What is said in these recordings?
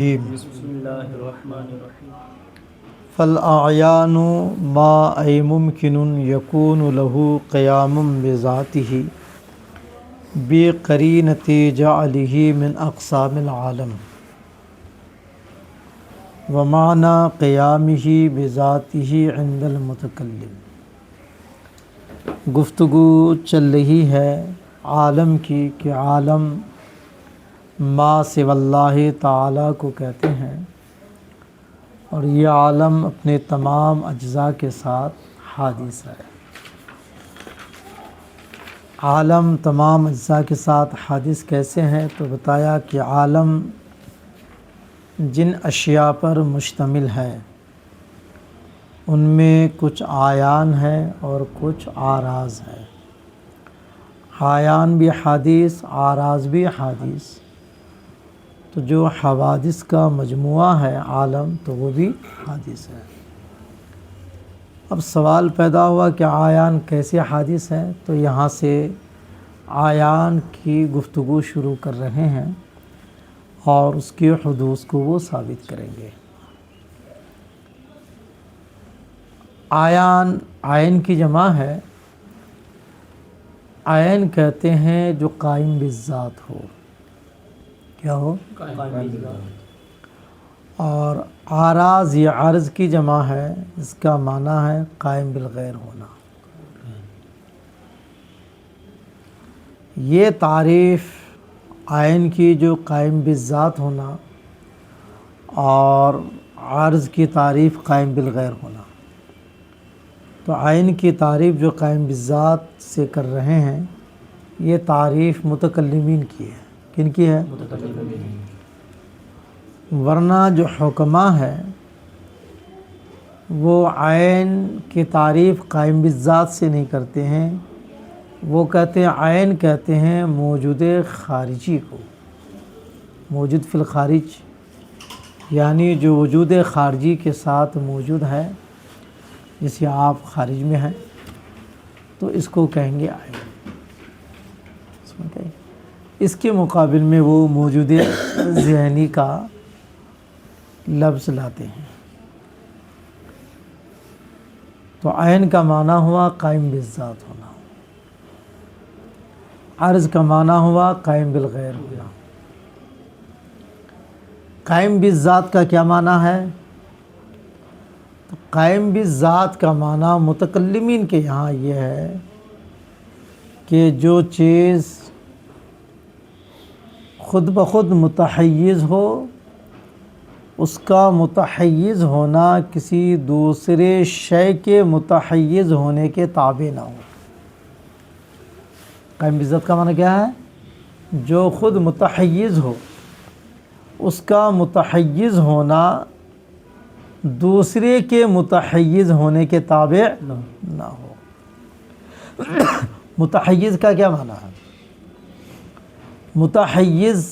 بسم اللہ الرحمن الرحیم۔ فالأعیان ما ای ممکن یکون له قیام بذاته بقرینۃ جعله من اقسام العالم ومعنى قیامه بذاته عند المتکلم۔ گفتگو چل رہی ہے عالم کی کہ عالم ما سوی اللہ تعالیٰ کو کہتے ہیں، اور یہ عالم اپنے تمام اجزاء کے ساتھ حادث ہے۔ عالم تمام اجزاء کے ساتھ حادث کیسے ہیں؟ تو بتایا کہ عالم جن اشیاء پر مشتمل ہے ان میں کچھ آیان ہے اور کچھ آراز ہے۔ آیان بھی حادث، آراز بھی حادث، تو جو حوادث کا مجموعہ ہے عالم تو وہ بھی حادث ہے۔ اب سوال پیدا ہوا کہ آیان کیسے حادث ہیں، تو یہاں سے آیان کی گفتگو شروع کر رہے ہیں اور اس کے حدوث کو وہ ثابت کریں گے۔ آیان، عین کی جمع ہے۔ عین کہتے ہیں جو قائم بالذات ہو، کیا ہو؟ اور آراز یا عرض کی جمع ہے، اس کا معنی ہے قائم بالغیر ہونا۔ یہ تعریف عین کی جو قائم بالذات ہونا اور عرض کی تعریف قائم بالغیر ہونا، تو عین کی تعریف جو قائم بالذات سے کر رہے ہیں یہ تعریف متکلمین کی ہے۔ کن کی ہے؟ ورنہ جو حکما ہے وہ عین کی تعریف قائم بالذات سے نہیں کرتے ہیں، وہ کہتے ہیں عین کہتے ہیں موجود خارجی کو، موجود فی الخارج، یعنی جو وجود خارجی کے ساتھ موجود ہے، جیسے آپ خارج میں ہیں تو اس کو کہیں گے عین۔ اس کے مقابل میں وہ موجود ذہنی کا لفظ لاتے ہیں، تو عین کا معنی ہوا قائم بالذات ہونا، عرض کا معنی ہوا قائم بالغیر ہونا۔ قائم بالذات کا کیا معنی ہے؟ تو قائم بالذات کا معنی متکلمین کے یہاں یہ ہے کہ جو چیز خود بخود متحیز ہو، اس کا متحیز ہونا کسی دوسرے شے کے متحیز ہونے کے تابع نہ ہو۔ قائم بالذات کا معنی کیا ہے؟ جو خود متحیز ہو، اس کا متحیز ہونا دوسرے کے متحیز ہونے کے تابع نہ ہو۔ متحیز کا کیا معنی ہے؟ متحیز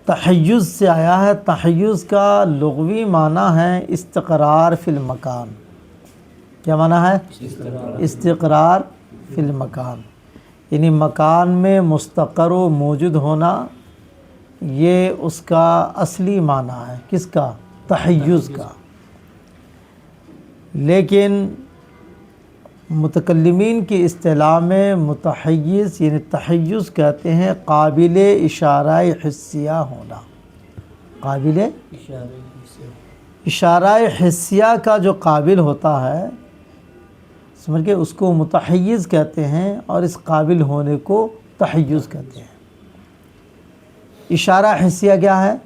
تحیز سے آیا ہے۔ تحیز کا لغوی معنی ہے استقرار فی المکان۔ کیا معنی ہے؟ استقرار فی المکان، یعنی مکان میں مستقر و موجود ہونا، یہ اس کا اصلی معنی ہے۔ کس کا؟ تحیز کا۔ لیکن متکلمین کی اصطلاح میں متحیز یعنی تحیز کہتے ہیں قابل اشارہ حسیہ ہونا۔ قابل اشارہ حسیہ کا جو قابل ہوتا ہے، سمجھ کے، اس کو متحیز کہتے ہیں، اور اس قابل ہونے کو تحیز کہتے ہیں۔ اشارہ حسیہ کیا ہے؟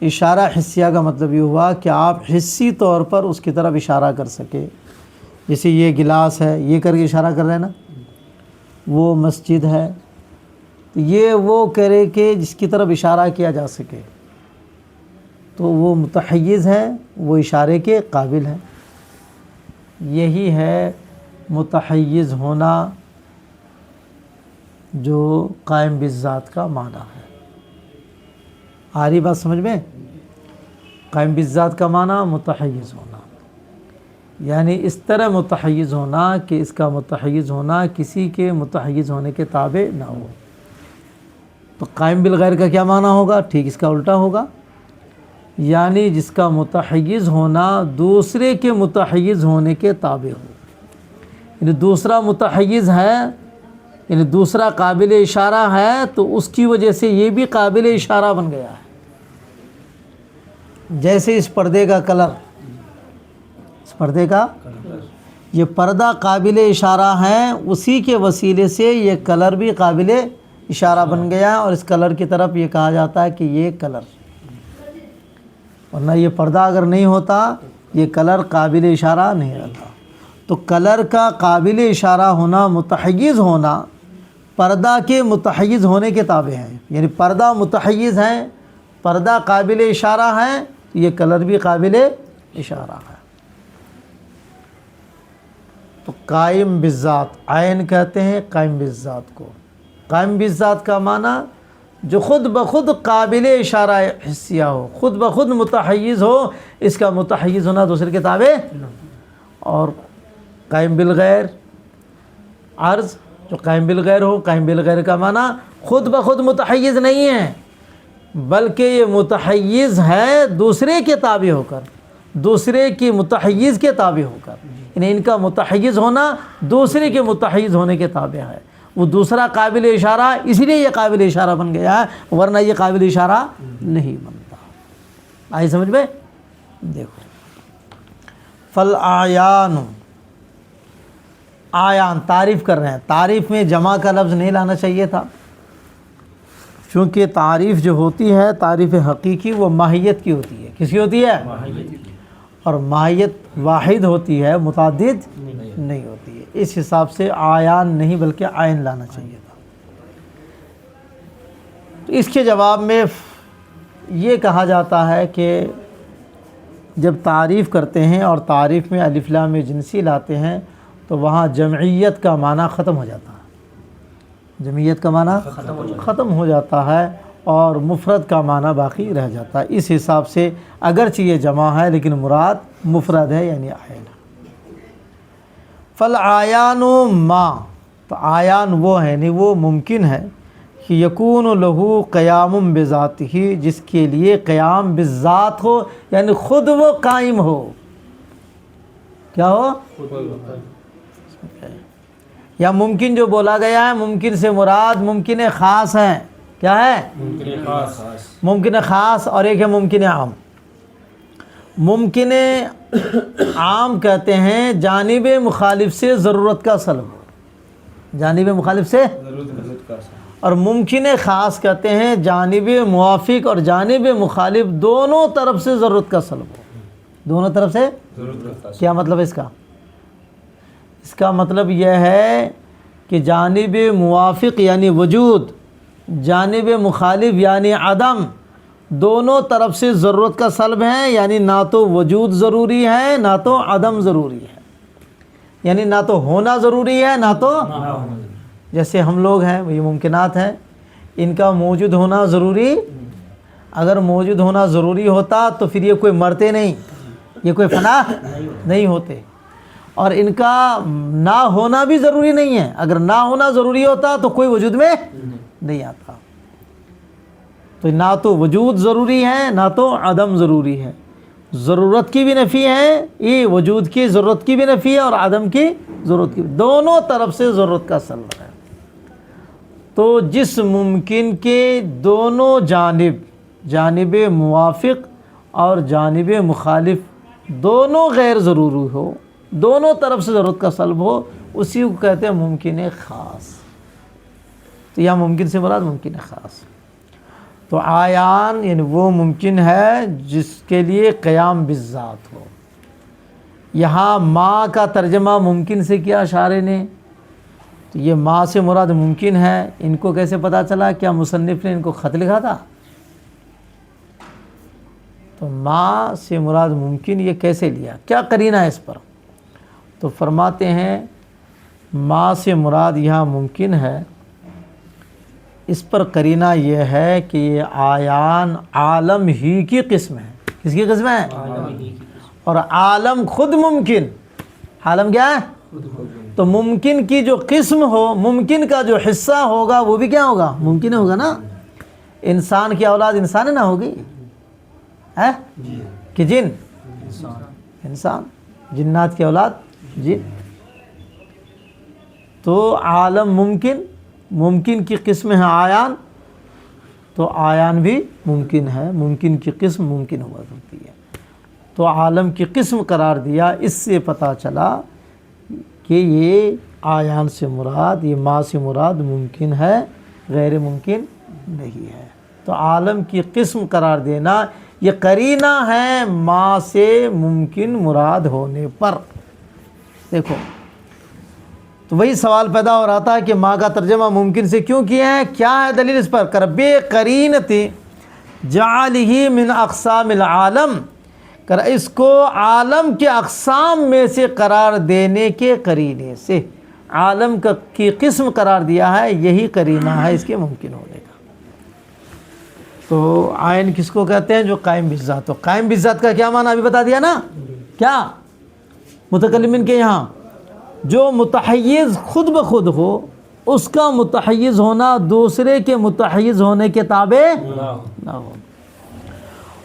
اشارہ حسیہ کا مطلب یہ ہوا کہ آپ حسی طور پر اس کی طرف اشارہ کر سکے۔ جیسے یہ گلاس ہے، یہ کر کے اشارہ کر رہے ہیں نا، وہ مسجد ہے، تو یہ وہ کرے کہ جس کی طرف اشارہ کیا جا سکے، تو وہ متحیز ہے، وہ اشارے کے قابل ہے۔ یہی ہے متحیز ہونا جو قائم بالذات کا معنی ہے۔ آ رہی بات سمجھ میں؟ قائم بالذات کا معنی متحیز ہونا، یعنی اس طرح متحیز ہونا کہ اس کا متحیز ہونا کسی کے متحیز ہونے کے تابع نہ ہو۔ تو قائم بالغیر کا کیا معنی ہوگا؟ ٹھیک اس کا الٹا ہوگا، یعنی جس کا متحیز ہونا دوسرے کے متحیز ہونے کے تابع ہو، یعنی دوسرا متحیز ہے، یعنی دوسرا قابل اشارہ ہے تو اس کی وجہ سے یہ بھی قابل اشارہ بن گیا ہے۔ جیسے اس پردے کا کلر، اس پردے کا یہ پردہ قابل اشارہ ہے، اسی کے وسیلے سے یہ کلر بھی قابل اشارہ بن گیا، اور اس کلر کی طرف یہ کہا جاتا ہے کہ یہ کلر، ورنہ یہ پردہ اگر نہیں ہوتا یہ کلر قابل اشارہ نہیں رہتا۔ تو کلر کا قابل اشارہ ہونا، متحیز ہونا، پردہ کے متحیز ہونے کے تابع ہے، یعنی پردہ متحیز ہے، پردہ قابل اشارہ ہے، یہ کلر بھی قابل اشارہ ہے۔ تو قائم بالذات، عین کہتے ہیں قائم بالذات کو۔ قائم بالذات کا معنی جو خود بخود قابل اشارہ حسیہ ہو، خود بخود متحیز ہو، اس کا متحیز ہونا دوسرے کے تابع۔ اور قائم بالغیر عرض، جو قائم بالغیر ہو، قائم بالغیر کا معنی خود بخود متحیز نہیں ہے، بلکہ یہ متحیز ہے دوسرے کے تابع ہو کر، دوسرے کی متحیز کے تابع ہو کر، یعنی ان کا متحیز ہونا دوسرے کے متحیز ہونے کے تابع ہے۔ وہ دوسرا قابل اشارہ، اسی لیے یہ قابل اشارہ بن گیا ہے، ورنہ یہ قابل اشارہ نہیں بنتا۔ آئی سمجھ میں؟ دیکھو، فالآیان، آیان تعریف کر رہے ہیں، تعریف میں جمع کا لفظ نہیں لانا چاہیے تھا، چونکہ تعریف جو ہوتی ہے تعریف حقیقی وہ ماہیت کی ہوتی ہے۔ کس کی ہوتی ہے؟ اور ماہیت واحد ہوتی ہے، متعدد نہیں ہوتی ہے۔ اس حساب سے آیان نہیں بلکہ عین لانا چاہیے تھا۔ تو اس کے جواب میں یہ کہا جاتا ہے کہ جب تعریف کرتے ہیں اور تعریف میں الف لام جنسی لاتے ہیں تو وہاں جمعیت کا معنی ختم ہو جاتا ہے، جمعیت کا معنی ختم ہو جاتا ہے اور مفرد کا معنی باقی رہ جاتا ہے۔ اس حساب سے اگرچہ یہ جمع ہے لیکن مراد مفرد ہے، یعنی عین۔ فالآیان ما، تو آیان وہ ہے، یعنی وہ ممکن ہے کہ یکون لہو قیام بذاتہ، جس کے لیے قیام بالذات ہو، یعنی خود وہ قائم ہو۔ کیا ہو؟ یا ممکن جو بولا گیا ہے، ممکن سے مراد ممکن خاص ہے۔ کیا ہے؟ ممکن خاص، اور ایک ہے ممکن عام۔ ممکن عام کہتے ہیں جانب مخالف سے ضرورت کا سلب ہو، جانب مخالف سے، اور ممکن خاص کہتے ہیں جانب موافق اور جانب مخالف دونوں طرف سے ضرورت کا سلب ہو، دونوں طرف سے۔ کیا مطلب ہے اس کا؟ اس کا مطلب یہ ہے کہ جانب موافق یعنی وجود، جانب مخالف یعنی عدم، دونوں طرف سے ضرورت کا سلب ہے، یعنی نہ تو وجود ضروری ہے نہ تو عدم ضروری ہے، یعنی نہ تو ہونا ضروری ہے نہ تو، جیسے ہم لوگ ہیں، یہ ممکنات ہیں، ان کا موجود ہونا ضروری، اگر موجود ہونا ضروری ہوتا تو پھر یہ کوئی مرتے نہیں، یہ کوئی فنا نہیں ہوتے، اور ان کا نہ ہونا بھی ضروری نہیں ہے، اگر نہ ہونا ضروری ہوتا تو کوئی وجود میں نہیں آتا۔ تو نہ تو وجود ضروری ہے نہ تو عدم ضروری ہے، ضرورت کی بھی نفی ہے، یہ وجود کی ضرورت کی بھی نفی ہے، اور عدم کی ضرورت کی، دونوں طرف سے ضرورت کا سلب ہے۔ تو جس ممکن کے دونوں جانب، جانب موافق اور جانب مخالف دونوں غیر ضروری ہو، دونوں طرف سے ضرورت کا سلب ہو، اسی کو کہتے ہیں ممکن خاص۔ تو یہاں ممکن سے مراد ممکن خاص۔ تو آیان یعنی وہ ممکن ہے جس کے لیے قیام بالذات ہو۔ یہاں ما کا ترجمہ ممکن سے کیا اشارے نے، تو یہ ما سے مراد ممکن ہے۔ ان کو کیسے پتہ چلا؟ کیا مصنف نے ان کو خط لکھا تھا؟ تو ما سے مراد ممکن یہ کیسے لیا؟ کیا قرینہ ہے اس پر؟ تو فرماتے ہیں ما سے مراد یہاں ممکن ہے، اس پر قرینہ یہ ہے کہ یہ آیان عالم ہی کی قسم ہے۔ کس کی قسم ہے؟ اور عالم خود ممکن، عالم کیا ہے؟ تو ممکن کی جو قسم ہو، ممکن کا جو حصہ ہوگا وہ بھی کیا ہوگا؟ ممکن ہوگا نا۔ انسان کی اولاد انسان نہ ہوگی ہے کہ جن؟ انسان. جنات کی اولاد جن. تو عالم ممکن کی قسم ہے آیان، تو آیان بھی ممکن ہے، ممکن کی قسم ممکن ہوا کرتی ہے. تو عالم کی قسم قرار دیا. اس سے پتہ چلا کہ یہ آیان سے مراد، یہ ما سے مراد ممکن ہے، غیر ممکن نہیں ہے. تو عالم کی قسم قرار دینا یہ قرینہ ہے ما سے ممکن مراد ہونے پر. دیکھو تو وہی سوال پیدا ہو رہا تھا کہ ما کا ترجمہ ممکن سے کیوں کیا ہے، کیا ہے دلیل اس پر؟ کر بے قرینت جعلہ من اقسام العالم، کر اس کو عالم کے اقسام میں سے قرار دینے کے قرینے سے. عالم کی قسم قرار دیا ہے، یہی قرینہ ہے اس کے ممکن ہونے کا. تو عین کس کو کہتے ہیں؟ جو قائم بالذات. تو قائم بالذات کا کیا معنی ابھی بتا دیا نا. کیا؟ متکلمین کے یہاں جو متحیز خود بخود ہو، اس کا متحیز ہونا دوسرے کے متحیز ہونے کے تابع نہ ہو.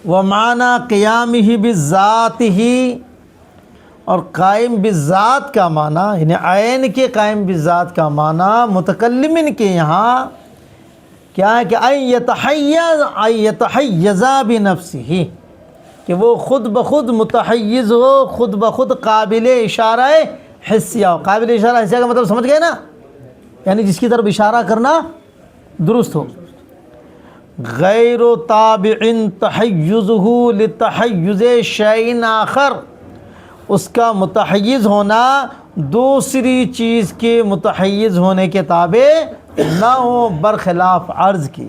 ومعنی قیامہ بالذات ہی، اور قائم بالذات کا معنی یعنی عین کے قائم بالذات کا معنی متکلمین کے یہاں کیا ہے کہ یتحیز بنفسہ، کہ وہ خود بخود متحیز ہو، خود بخود قابل اشارہ حسیہ ہو. قابل اشارہ حسیہ کا مطلب سمجھ گئے نا، یعنی جس کی طرف اشارہ کرنا درست ہو. غیر تابع تحیزہ لتحیز شیء آخر، اس کا متحیز ہونا دوسری چیز کے متحیز ہونے کے تابع نہ ہو، برخلاف عرض کی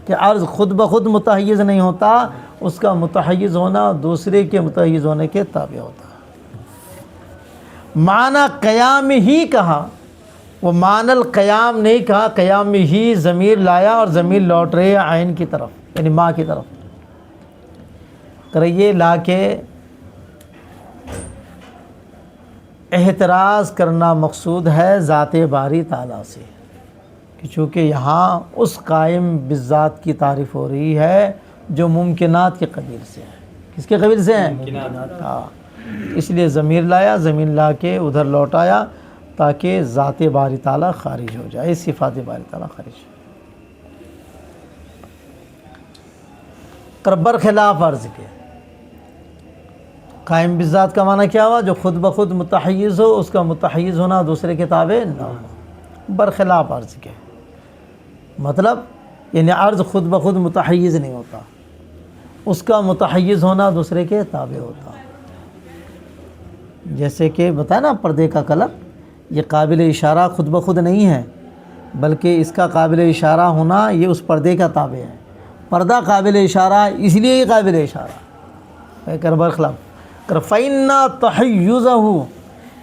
کہ عرض خود بخود متحیز نہیں ہوتا، اس کا متحیز ہونا دوسرے کے متحیز ہونے کے تابع ہوتا ہے. معنی قیام ہی کہا، وہ معنی القیام نہیں کہا. قیام ہی ضمیر لایا اور ضمیر لوٹ رہے عین کی طرف یعنی ماں کی طرف. یہ لا کے احتراز کرنا مقصود ہے ذات باری تعالیٰ سے، کہ چونکہ یہاں اس قائم بالذات کی تعریف ہو رہی ہے جو ممکنات کے قبیل سے ہے. کس کے قبیل سے ہیں؟ ہاں. اس لیے ضمیر لایا، ضمیر لا کے ادھر لوٹایا تاکہ ذات باری تعالیٰ خارج ہو جائے، صفات باری تعالیٰ خارج ہو. برخلاف عرض کے قائم بالذات کا معنی کیا ہوا؟ جو خود بخود متحیز ہو، اس کا متحیز ہونا دوسرے کے تابع نہ ہو. برخلاف عرض کے مطلب یعنی عرض خود بخود متحیز نہیں ہوتا، اس کا متحیز ہونا دوسرے کے تابع ہوتا. جیسے کہ بتایا نا پردے کا کلر، یہ قابل اشارہ خود بخود نہیں ہے، بلکہ اس کا قابل اشارہ ہونا یہ اس پردے کا تابع ہے. پردہ قابل اشارہ اس لیے یہ قابل اشارہ کر برخلاف کر فَإِنَّ تَحَيُّزَهُ،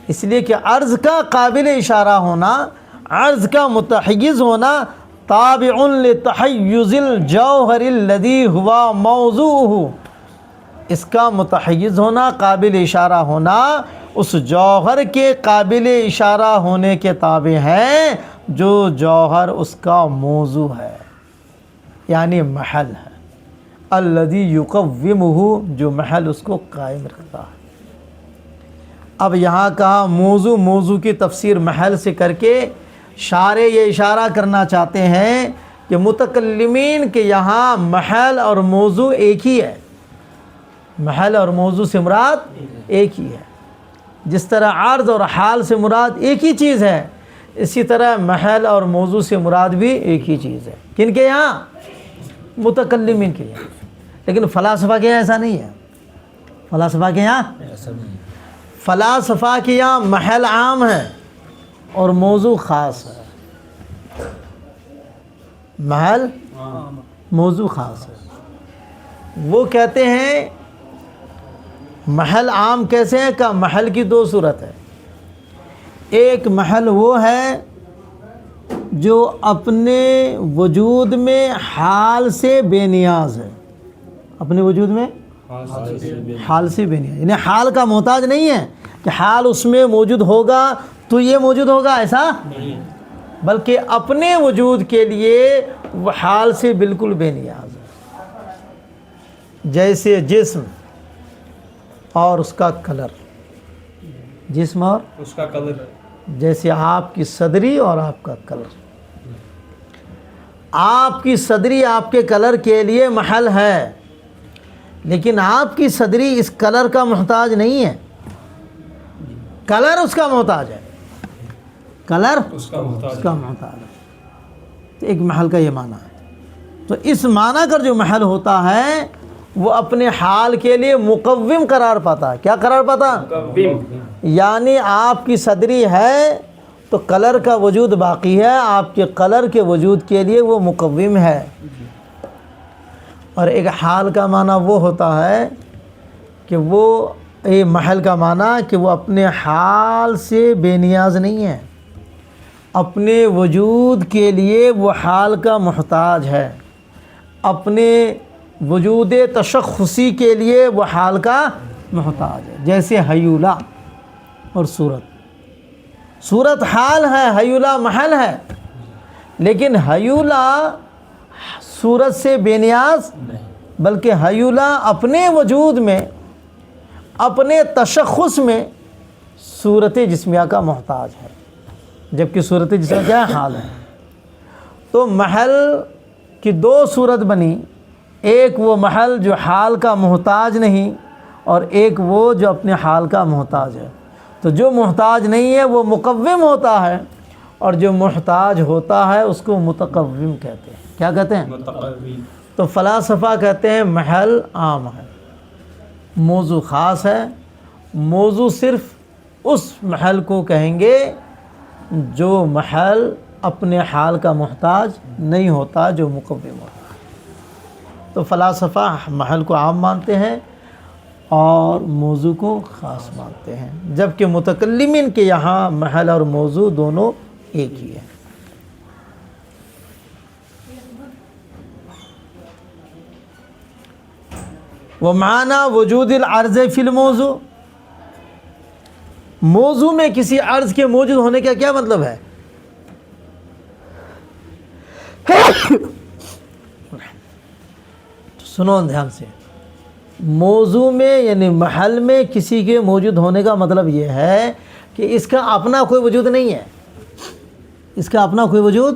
اس لیے کہ عرض کا قابل اشارہ ہونا، عرض کا متحیز ہونا تابع لتحیز الجوہر الذی ہوا موضوعہ، اس کا متحیز ہونا قابل اشارہ ہونا اس جوہر کے قابل اشارہ ہونے کے تابع ہے جو جوہر اس کا موضوع ہے یعنی محل ہے. الذی یقومہ، جو محل اس کو قائم رکھتا ہے. اب یہاں کہا موضوع کی تفسیر محل سے کر کے شارح یہ اشارہ کرنا چاہتے ہیں کہ متکلمین کے یہاں محل اور موضوع ایک ہی ہے. محل اور موضوع سے مراد ایک ہی ہے. جس طرح عرض اور حال سے مراد ایک ہی چیز ہے، اسی طرح محل اور موضوع سے مراد بھی ایک ہی چیز ہے. کن کے یہاں؟ متکلمین کے یہاں. لیکن فلاسفہ کے یہاں ایسا نہیں ہے. فلاسفہ کے یہاں محل عام ہے اور موضوع خاص ہے. محل موضوع خاص ہے. وہ کہتے ہیں محل عام کیسے ہے؟ کہ محل کی دو صورت ہے. ایک محل وہ ہے جو اپنے وجود میں حال سے بے نیاز ہے، اپنے وجود میں حال سے بے نیاز، یعنی حال کا محتاج نہیں ہے کہ حال اس میں موجود ہوگا تو یہ موجود ہوگا، ایسا نہیں، بلکہ اپنے وجود کے لیے وہ حال سے بالکل بے نیاز ہے، جیسے جسم اور اس کا کلر، جسم اور اس کا کلر، جیسے آپ کی صدری اور آپ کا کلر۔ آپ کی صدری آپ کے کلر کے لیے محل ہے، لیکن آپ کی صدری اس کلر کا محتاج نہیں ہے، کلر اس کا محتاج ہے، کلر اس کا محتاج اس کا محتاج ہے۔ تو ایک محل کا یہ معنی ہے۔ تو اس معنی کا جو محل ہوتا ہے وہ اپنے حال کے لیے مقوم قرار پاتا ہے۔ کیا قرار پاتا؟ یعنی آپ کی صدری ہے تو کلر کا وجود باقی ہے، آپ کے کلر کے وجود کے لیے وہ مقوم ہے۔ اور ایک حال کا معنی وہ ہوتا ہے کہ وہ ایک محل کا معنی کہ وہ اپنے حال سے بے نیاز نہیں ہے، اپنے وجود کے لیے وہ حال کا محتاج ہے، اپنے وجود تشخصی کے لیے وہ حال کا محتاج ہے۔ جیسے حیولہ اور صورت، صورت حال ہے، حیولہ محل ہے، لیکن حیولہ صورت سے بے نیاز، بلکہ حیولہ اپنے وجود میں، اپنے تشخص میں صورت جسمیہ کا محتاج ہے، جبکہ صورت جسمیہ کیا حال ہے۔ تو محل کی دو صورت بنی، ایک وہ محل جو حال کا محتاج نہیں، اور ایک وہ جو اپنے حال کا محتاج ہے۔ تو جو محتاج نہیں ہے وہ مقوم ہوتا ہے، اور جو محتاج ہوتا ہے اس کو متقوم کہتے ہیں۔ کیا کہتے ہیں؟ متقوم۔ تو فلاسفہ کہتے ہیں محل عام ہے، موضوع خاص ہے۔ موضوع صرف اس محل کو کہیں گے جو محل اپنے حال کا محتاج نہیں ہوتا، جو مقوم ہوتا ہے۔ تو فلاسفہ محل کو عام مانتے ہیں اور موضوع کو خاص مانتے ہیں، جبکہ متکلمین کے یہاں محل اور موضوع دونوں ایک ہی ہے۔ ومعنی وجود العرض فی الموضوع، موضوع میں کسی عرض کے موجود ہونے کا کیا مطلب ہے؟ سنو دھیان سے، موضوع میں یعنی محل میں کسی کے موجود ہونے کا مطلب یہ ہے کہ اس کا اپنا کوئی وجود نہیں ہے، اس کا اپنا کوئی وجود،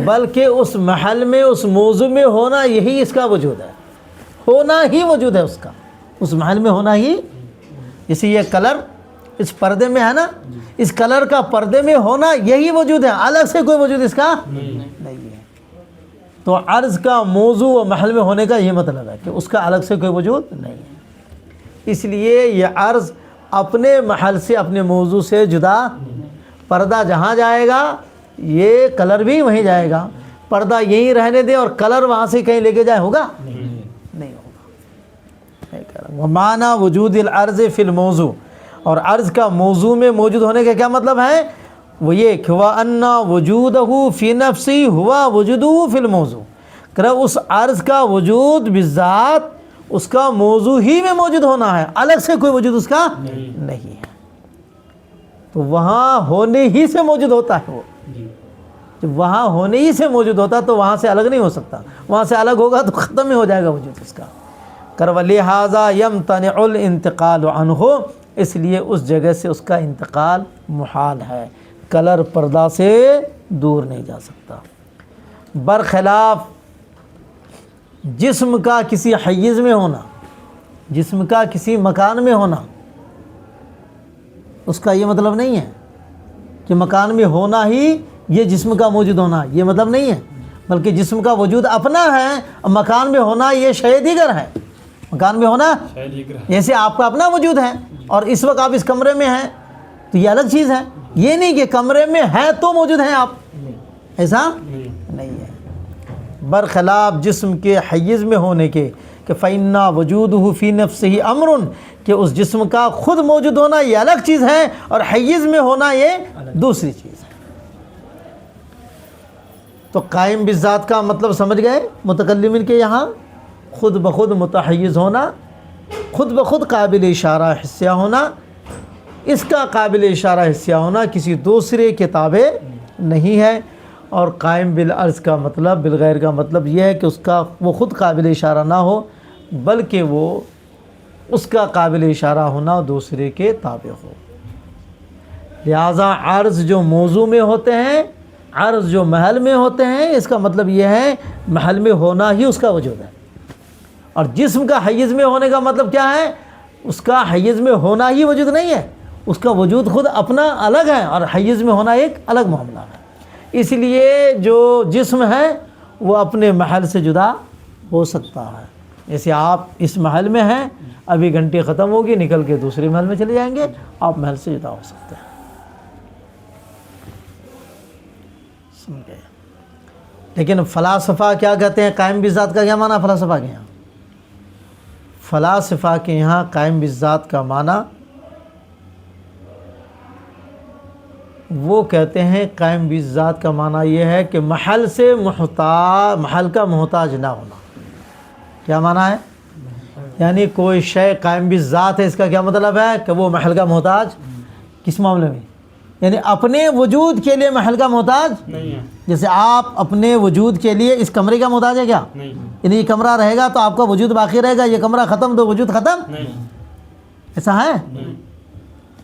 بلکہ اس محل میں اس موضوع میں ہونا یہی اس کا وجود ہے، ہونا ہی وجود ہے اس کا، اس محل میں ہونا ہی۔ جیسے یہ کلر اس پردے میں ہے نا، اس کلر کا پردے میں ہونا یہی وجود ہے، الگ سے کوئی وجود اس کا نہیں ہے۔ تو عرض کا موضوع و محل میں ہونے کا یہ مطلب ہے کہ اس کا الگ سے کوئی وجود نہیں ہے۔ اس لیے یہ عرض اپنے محل سے، اپنے موضوع سے جدا، پردہ جہاں جائے گا یہ کلر بھی وہیں جائے گا، پردہ یہیں رہنے دے اور کلر وہاں سے کہیں لے کے جائے، ہوگا نہیں ہوگا۔ ومعنی وجود العرض فی الموضوع، اور عرض کا موضوع میں موجود ہونے کا کیا مطلب ہے؟ وہ یہ کہ وَأَنَّ وُجُودَهُ فِي نَفْسِهِ هُوَ وُجُودُهُ فِي الْمَوْضُوع، کہ اس عرض کا وجود بالذات اس کا موضوع ہی میں موجود ہونا ہے، الگ سے کوئی وجود اس کا نہیں ہے۔ تو وہاں ہونے ہی سے موجود ہوتا ہے، وہ جب وہاں ہونے ہی سے موجود ہوتا تو وہاں سے الگ نہیں ہو سکتا، وہاں سے الگ ہوگا تو ختم ہی ہو جائے گا وجود اس کا۔ وَلِهَذَا يَمْتَنِعُ الْإِنْتِقَالُ عَنْهُ، اس لیے اس جگہ سے اس کا انتقال محال ہے، کلر پردہ سے دور نہیں جا سکتا۔ برخلاف جسم کا کسی حیز میں ہونا، جسم کا کسی مکان میں ہونا، اس کا یہ مطلب نہیں ہے کہ مکان میں ہونا ہی یہ جسم کا موجود ہونا، یہ مطلب نہیں ہے، بلکہ جسم کا وجود اپنا ہے، مکان میں ہونا یہ شے دیگر ہے۔ مکان میں ہونا جیسے آپ کا اپنا وجود ہے اور اس وقت آپ اس کمرے میں ہیں تو یہ الگ چیز ہے، یہ نہیں کہ کمرے میں ہے تو موجود ہیں آپ، ایسا نہیں ہے۔ برخلاف جسم کے حیز میں ہونے کے کہ فَإِنَّ وُجُودُهُ فِي نَفْسِهِ أَمْرٌ، کہ اس جسم کا خود موجود ہونا یہ الگ چیز ہے، اور حیز میں ہونا یہ دوسری چیز ہے۔ تو قائم بالذات کا مطلب سمجھ گئے متکلمین کے یہاں؟ خود بخود متحیز ہونا، خود بخود قابل اشارہ حصہ ہونا، اس کا قابل اشارہ حصہ ہونا کسی دوسرے کے تابع نہیں ہے، اور قائم بالعرض کا مطلب بالغیر کا مطلب یہ ہے کہ اس کا وہ خود قابل اشارہ نہ ہو بلکہ وہ اس کا قابل اشارہ ہونا دوسرے کے تابع ہو۔ لہٰذا عرض جو موضوع میں ہوتے ہیں، عرض جو محل میں ہوتے ہیں، اس کا مطلب یہ ہے محل میں ہونا ہی اس کا وجود ہے۔ اور جسم کا حیز میں ہونے کا مطلب کیا ہے؟ اس کا حیز میں ہونا ہی وجود نہیں ہے، اس کا وجود خود اپنا الگ ہے اور حیز میں ہونا ایک الگ معاملہ ہے۔ اس لیے جو جسم ہے وہ اپنے محل سے جدا ہو سکتا ہے۔ جیسے آپ اس محل میں ہیں، ابھی گھنٹی ختم ہوگی، نکل کے دوسرے محل میں چلے جائیں گے، آپ محل سے جدا ہو سکتے ہیں۔ لیکن فلاسفہ کیا کہتے ہیں؟ قائم بالذات کا کیا معنی فلاسفہ کے یہاں؟ فلاسفہ کے یہاں قائم بالذات کا معنی وہ کہتے ہیں قائم بالذات کا معنی یہ ہے کہ محل سے محتاج، محل کا محتاج نہ ہونا۔ کیا معنی ہے؟ یعنی کوئی شے قائم بالذات ہے، اس کا کیا مطلب ہے کہ وہ محل کا محتاج کس معاملے میں؟ یعنی اپنے وجود کے لیے محل کا محتاج نہیں ہے۔ جیسے آپ اپنے وجود کے لیے اس کمرے کا محتاج ہے کیا؟ نہیں۔ یعنی یہ کمرہ رہے گا تو آپ کا وجود باقی رہے گا، یہ کمرہ ختم تو وجود ختم نہیں، ایسا ہے؟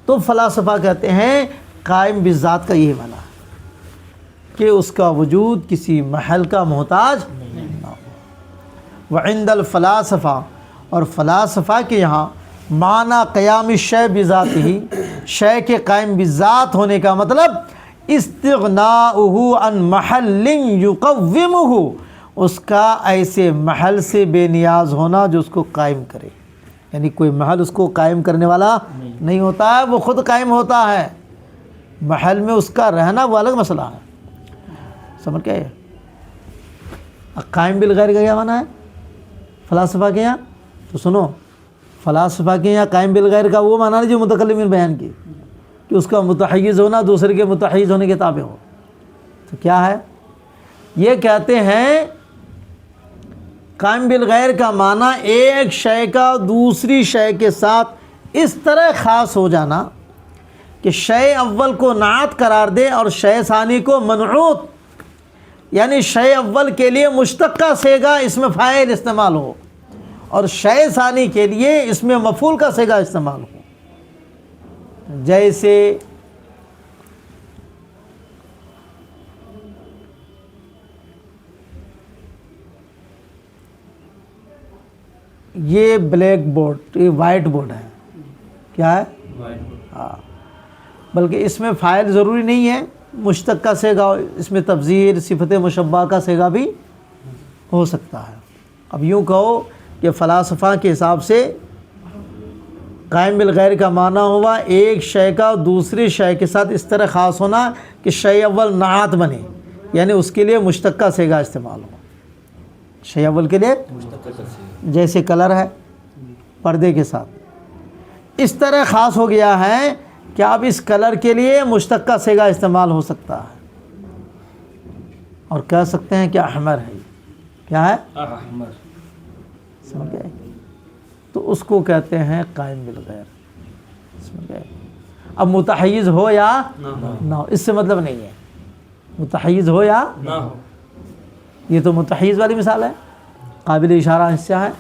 تو فلاسفہ کہتے ہیں قائم بالذات کا یہ معنی کہ اس کا وجود کسی محل کا محتاج نہ ہو۔ وعند الفلاسفہ، اور فلاسفہ کے یہاں معنی قیام الشیء بذاتہ، شے کے قائم بالذات ہونے کا مطلب استغناؤہ عن محل یقومہ، اس کا ایسے محل سے بے نیاز ہونا جو اس کو قائم کرے۔ یعنی کوئی محل اس کو قائم کرنے والا نہیں ہوتا ہے، وہ خود قائم ہوتا ہے۔ محل میں اس کا رہنا وہ الگ مسئلہ ہے۔ سمجھ گئے؟ قائم بالغیر کا کیا معنی ہے فلاسفہ کے یہاں؟ تو سنو، فلاسفہ کے یہاں قائم بالغیر کا وہ معنی نہیں جو متکلمین بیان کی کہ اس کا متحیز ہونا دوسرے کے متحیز ہونے کے تابع ہو۔ تو کیا ہے؟ یہ کہتے ہیں قائم بالغیر کا معنی ایک شے کا دوسری شے کے ساتھ اس طرح خاص ہو جانا کہ شے اول کو نعت قرار دے اور شے ثانی کو منعوت، یعنی شے اول کے لیے مشتقہ صیغہ اس میں فاعل استعمال ہو اور شے ثانی کے لیے اس میں مفعول کا صیغہ استعمال ہو۔ جیسے یہ بلیک بورڈ، یہ وائٹ بورڈ ہے، کیا ہے؟ ہاں، بلکہ اس میں فاعل ضروری نہیں ہے، مشتق کا صیغہ، اس میں تفضیل صفت مشبہ کا صیغہ بھی ہو سکتا ہے۔ اب یوں کہو کہ فلاسفہ کے حساب سے قائم بالغیر کا معنی ہوا ایک شے کا دوسری شے کے ساتھ اس طرح خاص ہونا کہ شے اول نعت بنے، یعنی اس کے لیے مشتقہ صیغہ استعمال ہو۔ شے اول کے لیے جیسے کلر ہے پردے کے ساتھ اس طرح خاص ہو گیا ہے کہ اب اس کلر کے لیے مشتقہ صیغہ استعمال ہو سکتا ہے اور کہہ سکتے ہیں کہ احمر ہے۔ کیا ہے؟ احمر۔ سمجھ گئے؟ تو اس کو کہتے ہیں قائم بالغیر۔ سمجھ گئے؟ اب متحیز ہو یا نہ ہو اس سے مطلب نہیں ہے، متحیز ہو یا نہ ہو۔ یہ تو متحیز والی مثال ہے، قابل اشارہ حصہ ہے،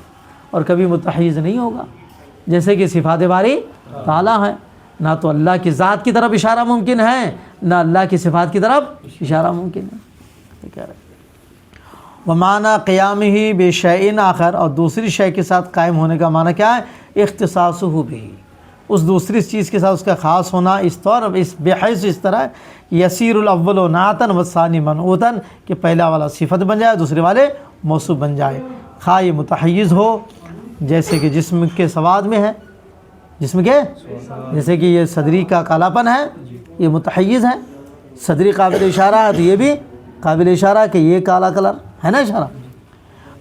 اور کبھی متحیز نہیں ہوگا۔ جیسے کہ صفات باری تعالیٰ ہے، نہ تو اللہ کی ذات کی طرف اشارہ ممکن ہے نہ اللہ کی صفات کی طرف اشارہ ممکن ہے۔ یہ کہہ رہے ہیں ومعنی قیامہ بشیء آخر، اور دوسری شے کے ساتھ قائم ہونے کا معنی کیا ہے؟ اختصاصہ بہ، اس دوسری چیز کے ساتھ اس کا خاص ہونا اس طور اس بحیث اس طرح یسیر الاول نعتاً والثانی منعوتاً کہ پہلا والا صفت بن جائے دوسرے والے موصوف بن جائے، خواہ یہ متحیز ہو جیسے کہ جسم کے سواد میں ہے، جسم کے جیسے کہ یہ صدری کا کالاپن ہے، یہ متحیز ہے، صدری قابل اشارہ ہے تو یہ بھی قابل اشارہ کہ یہ کالا کلر ہے نا اشارہ،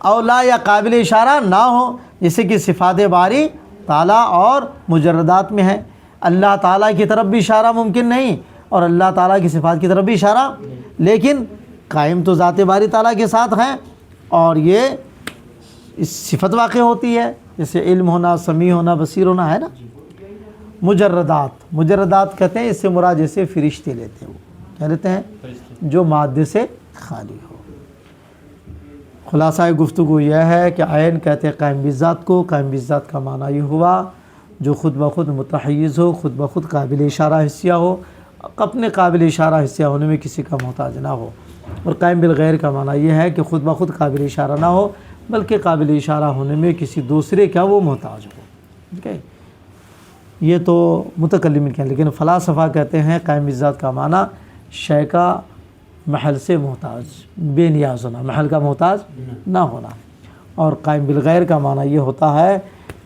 اولا یا قابل اشارہ نہ ہو جیسے کہ صفات باری تعالیٰ اور مجردات میں ہے۔ اللہ تعالیٰ کی طرف بھی اشارہ ممکن نہیں اور اللہ تعالیٰ کی صفات کی طرف بھی اشارہ، لیکن قائم تو ذات باری تعالیٰ کے ساتھ ہیں اور یہ اس صفت واقع ہوتی ہے جیسے علم ہونا، سمیع ہونا، بصیر ہونا ہے نا۔ مجردات، مجردات کہتے ہیں اس سے مراد جیسے فرشتے لیتے ہیں، وہ کیا لیتے ہیں؟ جو مادے سے خالی ہو۔ خلاصہ گفتگو یہ ہے کہ عین کہتے ہیں قائم بذات کو۔ قائم بذات کا معنی یہ ہوا جو خود بخود متحیز ہو، خود بخود قابل اشارہ حسیہ ہو، اپنے قابل اشارہ حسیہ ہونے میں کسی کا محتاج نہ ہو۔ اور قائم بالغیر کا معنی یہ ہے کہ خود بخود قابل اشارہ نہ ہو بلکہ قابل اشارہ ہونے میں کسی دوسرے کا وہ محتاج ہو۔ ٹھیک ہے، یہ تو متکلمین کہیں، لیکن فلاسفہ کہتے ہیں قائم بذات کا معنی شے کا محل سے محتاج، بے نیاز ہونا، محل کا محتاج نہ ہونا۔ اور قائم بالغیر کا معنی یہ ہوتا ہے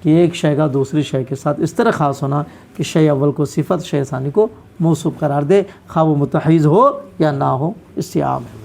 کہ ایک شے کا دوسری شے کے ساتھ اس طرح خاص ہونا کہ شے اول کو صفت، شے ثانی کو موصوف قرار دے، خواہ وہ متحیز ہو یا نہ ہو، اس سے عام ہے۔